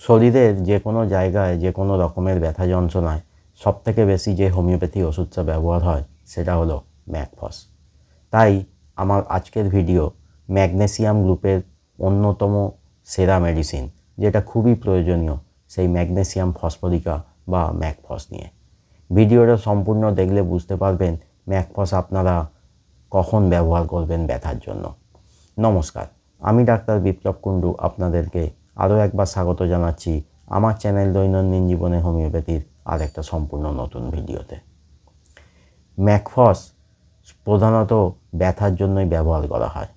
শরীরের যে কোনো জায়গায় যে কোনো রকমের ব্যথা যন্ত্রণায় সবথেকে বেশি যে হোমিওপ্যাথি ওষুধটা ব্যবহার হয় সেটা হলো ম্যাকফস। তাই আমার আজকের ভিডিও ম্যাগনেসিয়াম গ্রুপের অন্যতম সেরা মেডিসিন, যেটা খুবই প্রয়োজনীয়, সেই ম্যাগনেসিয়াম ফসফরিকা বা ম্যাকফস নিয়ে। ভিডিওটা সম্পূর্ণ দেখলে বুঝতে পারবেন ম্যাকফস আপনারা কখন ব্যবহার করবেন ব্যথার জন্য। নমস্কার, আমি ডাক্তার বিপ্লব কুণ্ডু আপনাদেরকে আরও একবার স্বাগত জানাচ্ছি আমার চ্যানেল দৈনন্দিন জীবনে হোমিওপ্যাথির আর একটা সম্পূর্ণ নতুন ভিডিওতে। ম্যাকফস প্রধানত ব্যথার জন্যই ব্যবহার করা হয়,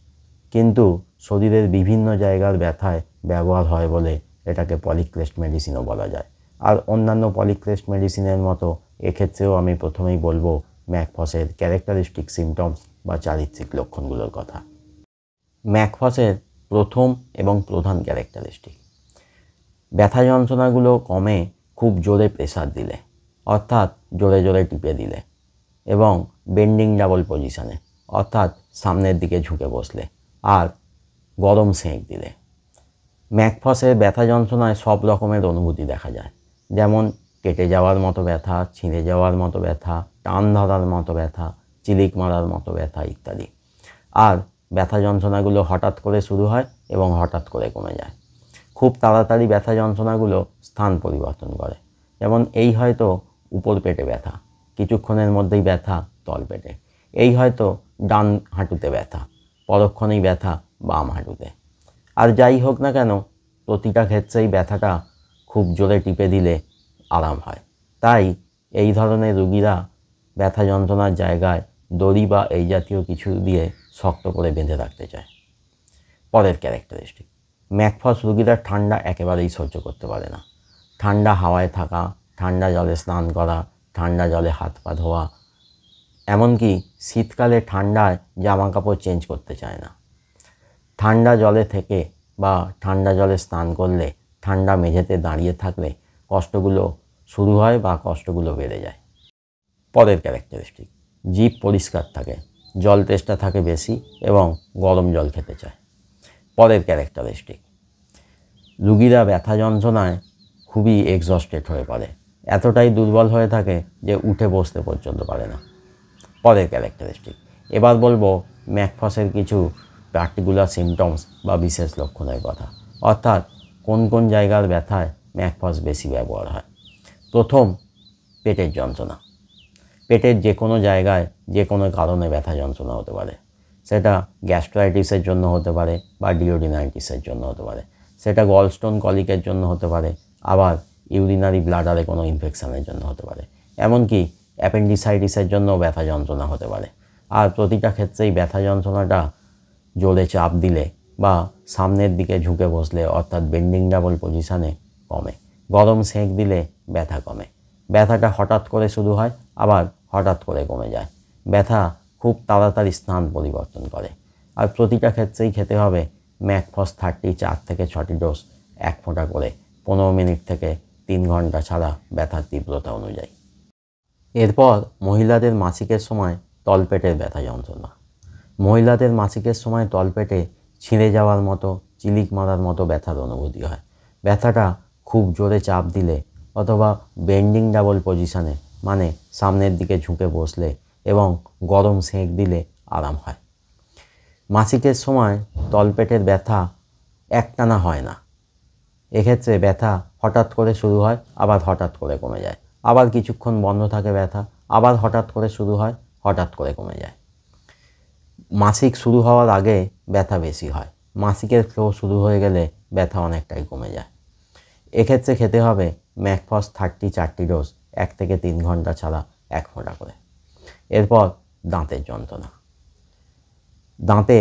কিন্তু শরীরের বিভিন্ন জায়গার ব্যথায় ব্যবহার হয় বলে এটাকে পলিক্রেস্ট মেডিসিনও বলা যায়। আর অন্যান্য পলিক্রেস্ট মেডিসিনের মতো এক্ষেত্রেও আমি প্রথমেই বলবো ম্যাকফসের ক্যারেক্টারিস্টিক সিমটমস বা চারিত্রিক লক্ষণগুলোর কথা। ম্যাকফসের প্রথম এবং প্রধান ক্যারেক্টারিস্টিক, ব্যথা যন্ত্রণাগুলো কমে খুব জোরে প্রেসার দিলে, অর্থাৎ জোরে জোরে টিপে দিলে, এবং বেন্ডিং ডাবল পজিশনে অর্থাৎ সামনের দিকে ঝুঁকে বসলে, আর গরম সেঁক দিলে। ম্যাকফসের ব্যথা যন্ত্রণায় সব রকমের অনুভূতি দেখা যায়, যেমন কেটে যাওয়ার মতো ব্যথা, ছিঁড়ে যাওয়ার মতো ব্যথা, টান ধরার মতো ব্যথা, চিলিক মারার মতো ব্যথা ইত্যাদি। আর ব্যথা যন্ত্রণাগুলো হঠাৎ করে শুরু হয় এবং হঠাৎ করে কমে যায়। খুব তাড়াতাড়ি ব্যথা যন্ত্রণাগুলো স্থান পরিবর্তন করে, যেমন এই হয়তো উপর পেটে ব্যথা, কিছুক্ষণের মধ্যেই ব্যথা তল পেটে। এই হয়তো ডান হাঁটুতে ব্যথা, পরক্ষণেই ব্যথা বাম হাঁটুতে। আর যাই হোক না কেন, প্রতিটা ক্ষেত্রেই ব্যথাটা খুব জোরে টিপে দিলে আরাম হয়। তাই এই ধরনের রুগীরা ব্যথা যন্ত্রণার জায়গায় দড়ি বা এই জাতীয় কিছু দিয়ে শক্ত করে বেঁধে রাখতে চায়। পরের ক্যারেক্টারিস্টিক, ম্যাকফস রুগীরা ঠান্ডা একেবারেই সহ্য করতে পারে না। ঠান্ডা হাওয়ায় থাকা, ঠান্ডা জলে স্নান করা, ঠান্ডা জলে হাত পা ধোয়া, এমনকি শীতকালে ঠান্ডায় জামা কাপড় চেঞ্জ করতে চায় না। ঠান্ডা জলে থেকে বা ঠান্ডা জলে স্নান করলে, ঠান্ডা মেঝেতে দাঁড়িয়ে থাকলে কষ্টগুলো শুরু হয় বা কষ্টগুলো বেড়ে যায়। পরের ক্যারেক্টারিস্টিক, জিভ পরিষ্কার থাকে, জল তেষ্টা থাকে বেশি এবং গরম জল খেতে চায়। পরের ক্যারেক্টারিস্টিক, রুগীরা ব্যথা যন্ত্রণায় খুবই এক্সস্টেড হয়ে পড়ে, এতটাই দুর্বল হয়ে থাকে যে উঠে বসতে পর্যন্ত পারে না। পরের ক্যারেক্টারিস্টিক, এবার বলবো ম্যাকফসের কিছু পার্টিকুলার সিমটমস বা বিশেষ লক্ষণের কথা, অর্থাৎ কোন কোন জায়গার ব্যথায় ম্যাকফস বেশি ব্যবহার হয়। প্রথম, পেটের যন্ত্রণা। পেটের যে কোনো জায়গায় যে কোনো কারণে ব্যথা যন্ত্রণা হতে পারে। সেটা গ্যাস্ট্রাইটিসের জন্য হতে পারে বা ডিওডিনাইটিসের জন্য হতে পারে, সেটা গলস্টোন কলিকের জন্য হতে পারে, আবার ইউরিনারি ব্লাডারে কোনো ইনফেকশানের জন্য হতে পারে, এমনকি অ্যাপেন্ডিসাইটিসের জন্য ব্যথা যন্ত্রণা হতে পারে। আর প্রতিটা ক্ষেত্রেই ব্যথা যন্ত্রণাটা জোরে চাপ দিলে বা সামনের দিকে ঝুঁকে বসলে অর্থাৎ বেন্ডিং ডাবল পজিশানে কমে। গরম সেঁক দিলে ব্যথা কমে। ব্যথাটা হঠাৎ করে শুরু হয়, আবার হঠাৎ করে কমে যায়। ব্যথা খুব তাড়াতাড়ি স্থান পরিবর্তন করে। আর প্রতিটা ক্ষেত্রেই খেতে হবে ম্যাকফস 30 4 থেকে 6টি ডোজ, 1 ফোঁটা করে 15 মিনিট থেকে 3 ঘন্টা ছাড়া ব্যথার তীব্রতা অনুযায়ী। এরপর মহিলাদের মাসিকের সময় তলপেটের ব্যথা যন্ত্রণা। মহিলাদের মাসিকের সময় তলপেটে ছিঁড়ে যাওয়ার মতো, চিলিক মারার মতো ব্যথার অনুভূতি হয়। ব্যথাটা খুব জোরে চাপ দিলে অথবা বেন্ডিং ডাবল পজিশনে মানে সামনের দিকে ঝুঁকে বসলে এবং গরম সেঁক দিলে আরাম হয়। মাসিকের সময় তলপেটের ব্যথা একটানা হয় না। এক্ষেত্রে ব্যথা হঠাৎ করে শুরু হয়, আবার হঠাৎ করে কমে যায়, আবার কিছুক্ষণ বন্ধ থাকে ব্যথা, আবার হঠাৎ করে শুরু হয়, হঠাৎ করে কমে যায়। মাসিক শুরু হওয়ার আগে ব্যথা বেশি হয়, মাসিকের ফ্লো শুরু হয়ে গেলে ব্যথা অনেকটাই কমে যায়। এক্ষেত্রে খেতে হবে ম্যাকফস 30 4টি ডোজ, 1 থেকে 3 ঘন্টা ছাড়া 1 ফোঁটা করে। এরপর দাঁতের যন্ত্রণা। দাঁতে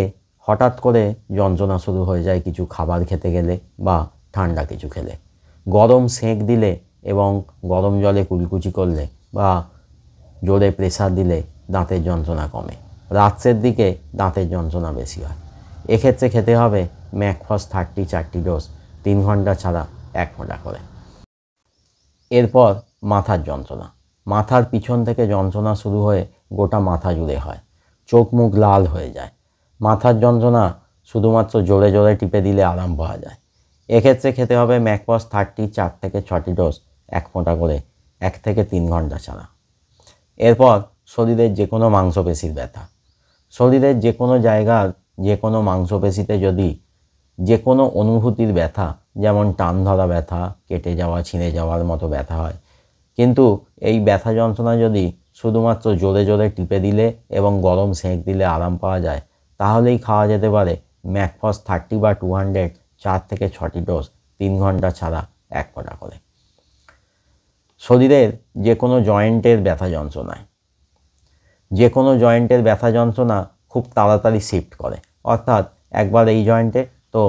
হঠাৎ করে যন্ত্রণা শুরু হয়ে যায় কিছু খাবার খেতে গেলে বা ঠান্ডা কিছু খেলে। গরম সেঁক দিলে এবং গরম জলে কুলকুচি করলে বা জোরে প্রেসার দিলে দাঁতের যন্ত্রণা কমে। রাত্রের দিকে দাঁতের যন্ত্রণা বেশি হয়। এক্ষেত্রে খেতে হবে ম্যাকফস 30 4টি ডোজ, 3 ঘন্টা ছাড়া 1 ফোঁটা করে। এরপর মাথার যন্ত্রণা। মাথার পিছন থেকে যন্ত্রণা শুরু হয়ে গোটা মাথা জুড়ে হয়, চোখ মুখ লাল হয়ে যায়। মাথার যন্ত্রণা শুধুমাত্র জোরে জোরে টিপে দিলে আরাম পাওয়া যায়। এক্ষেত্রে খেতে হবে ম্যাকপস 30 4 থেকে 6টি ডোজ 1 ফোঁটা করে 1 থেকে 3 ঘন্টা ছাড়া। এরপর শরীরের যে কোনো মাংসপেশির ব্যথা, শরীরের যে কোনো জায়গার যে কোনো মাংসপেশিতে যদি যে কোনো অনুভূতির ব্যথা, যেমন টান ধরা ব্যথা, কেটে যাওয়া, ছিঁড়ে যাওয়ার মতো ব্যথা হয়, কিন্তু এই ব্যথা যন্ত্রণা যদি শুধুমাত্র জোরে জোরে টিপে দিলে এবং গরম সেঁক দিলে আরাম পাওয়া যায়, তাহলেই খাওয়া যেতে পারে ম্যাকফস 30 বা 200 4 থেকে 6টি ডোজ 3 ঘন্টা ছাড়া 1 ফোঁটা করে। শরীরের যে কোনো জয়েন্টের ব্যথা যন্ত্রণায়, যে কোনো জয়েন্টের ব্যথা যন্ত্রণা খুব তাড়াতাড়ি শিফট করে, অর্থাৎ একবার এই জয়েন্টে তো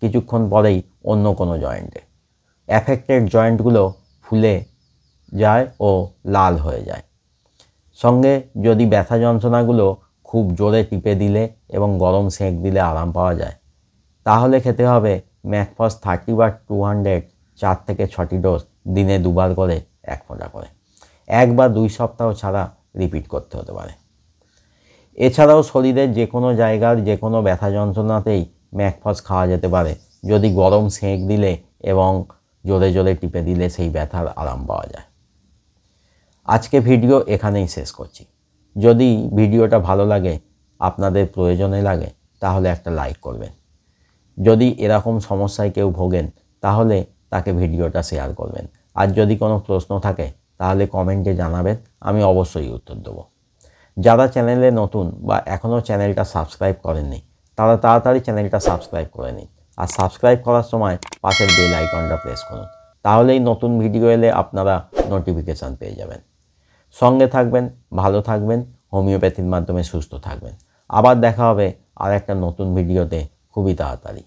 কিছুক্ষণ পরেই অন্য কোনো জয়েন্টে। অ্যাফেক্টেড জয়েন্টগুলো ফুলে যায় ও লাল হয়ে যায়। সঙ্গে যদি ব্যথা যন্ত্রণাগুলো খুব জোরে টিপে দিলে এবং গরম সেঁক দিলে আরাম পাওয়া যায়, তাহলে খেতে হবে ম্যাকফস 30 বা 200 4 থেকে 6টি ডোজ দিনে 2 বার করে 1 ফোঁটা করে। 1 বা 2 সপ্তাহ ছাড়া রিপিট করতে হতে পারে। এছাড়াও শরীরের যে কোনো জায়গার যে কোনো ব্যথা যন্ত্রণাতেই ম্যাকফস খাওয়া যেতে পারে যদি গরম সেঁক দিলে এবং জোরে জোরে টিপে দিলে সেই ব্যথার আরাম পাওয়া যায়। আজকে ভিডিও এখানেই শেষ করছি। যদি ভিডিওটা ভালো লাগে, আপনাদের প্রয়োজনে লাগে, তাহলে একটা লাইক করবেন। যদি এরকম সমস্যায় কেউ ভোগেন, তাহলে তাকে ভিডিওটা শেয়ার করবেন। আর যদি কোনো প্রশ্ন থাকে তাহলে কমেন্টে জানাবেন, আমি অবশ্যই উত্তর দেবো। যারা চ্যানেলে নতুন বা এখনও চ্যানেলটা সাবস্ক্রাইব করেননি, তারা তাড়াতাড়ি চ্যানেলটা সাবস্ক্রাইব করে নিন। আর সাবস্ক্রাইব করার সময় পাশের বেল আইকনটা প্রেস করুন, তাহলেই নতুন ভিডিও এলে আপনারা নোটিফিকেশান পেয়ে যাবেন। সঙ্গে থাকবেন, ভালো থাকবেন, হোমিওপ্যাথির মাধ্যমে সুস্থ থাকবেন। আবার দেখা হবে আর একটা নতুন ভিডিওতে খুবই তাড়াতাড়ি।